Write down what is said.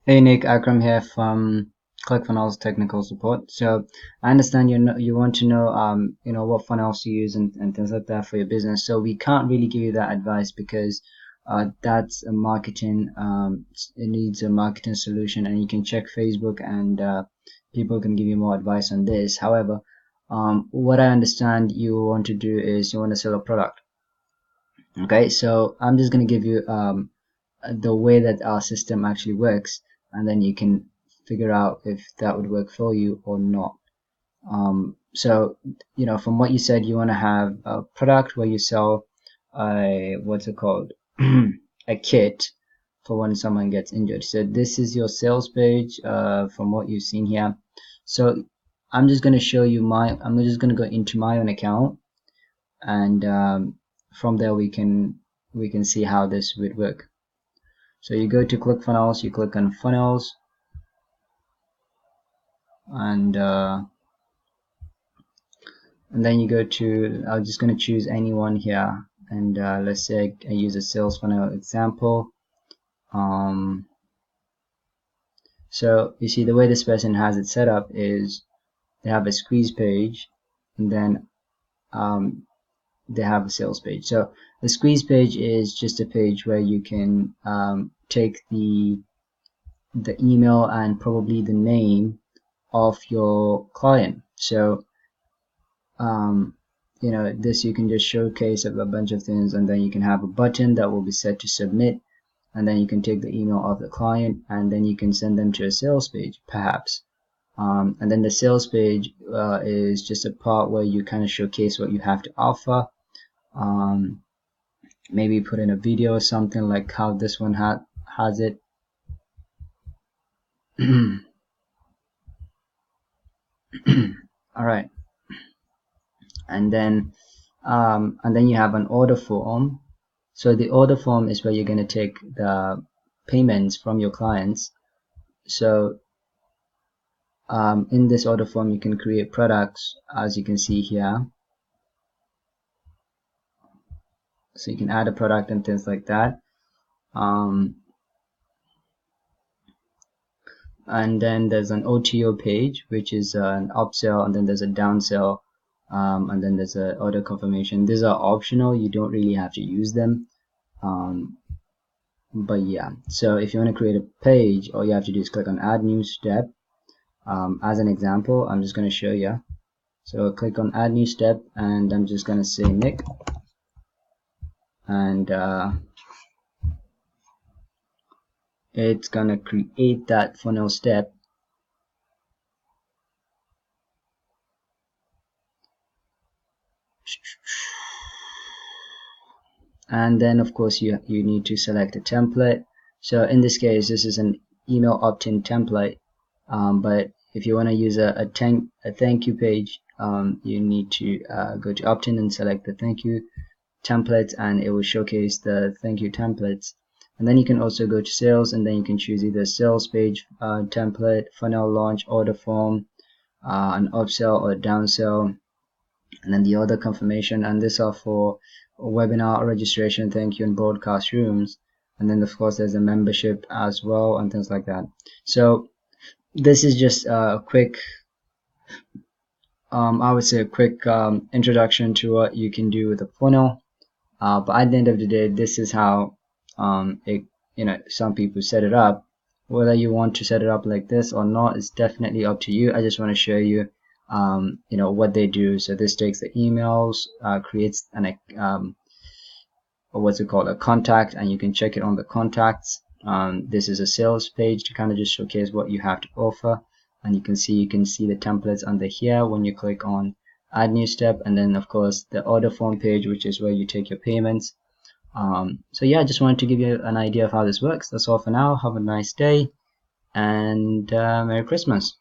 Hey Nick, Akram here from ClickFunnels Technical Support. So I understand you want to know what funnels to use and things like that for your business. So we can't really give you that advice because that's a marketing it needs a marketing solution, and you can check Facebook and people can give you more advice on this. However, what I understand you want to do is you want to sell a product. Okay, so I'm just going to give you the way that our system actually works, and then you can figure out if that would work for you or not. So, from what you said, you want to have a product where you sell a, what's it called? A kit for when someone gets injured. So this is your sales page, from what you've seen here. So I'm just going to show you I'm just going to go into my own account, and from there we can see how this would work. So you go to ClickFunnels, you click on funnels, and then you go to, I'm just going to choose anyone here, and let's say I use a sales funnel example. So you see the way this person has it set up is they have a squeeze page, and then they have a sales page. So the squeeze page is just a page where you can take the email and probably the name of your client. So this you can just showcase a bunch of things, and then you can have a button that will be set to submit, and then you can take the email of the client, and then you can send them to a sales page perhaps. And then the sales page is just a part where you kind of showcase what you have to offer. um, Maybe put in a video or something like how this one has it. All right, and then you have an order form. So the order form is where you're going to take the payments from your clients. So in this order form, you can create products, as you can see here. So you can add a product and things like that. And then there's an OTO page, which is an upsell, and then there's a downsell, and then there's a order confirmation. These are optional; you don't really have to use them. But yeah, so if you want to create a page, all you have to do is click on Add New Step. As an example, I'm just going to show you. So click on Add New Step, and I'm just going to say Nick, and it's going to create that funnel step. And then of course you need to select a template. So in this case, this is an email opt-in template, but if you want to use a thank you page, you need to go to opt-in and select the thank you template, and it will showcase the thank you templates. And then you can also go to sales, and then you can choose either sales page template, funnel launch, order form, an upsell or downsell, and then the order confirmation. And these are for webinar registration, thank you, and broadcast rooms. And then of course there's a membership as well and things like that. So this is just a quick, I would say a quick introduction to what you can do with a funnel. But at the end of the day, this is how some people set it up. Whether you want to set it up like this or not is definitely up to you. I just want to show you what they do. So this takes the emails, creates an what's it called, a contact, and you can check it on the contacts. This is a sales page to kind of just showcase what you have to offer, and you can see the templates under here when you click on Add New Step, and then of course the order form page, which is where you take your payments. So yeah, I just wanted to give you an idea of how this works. That's all for now. Have a nice day, and Merry Christmas.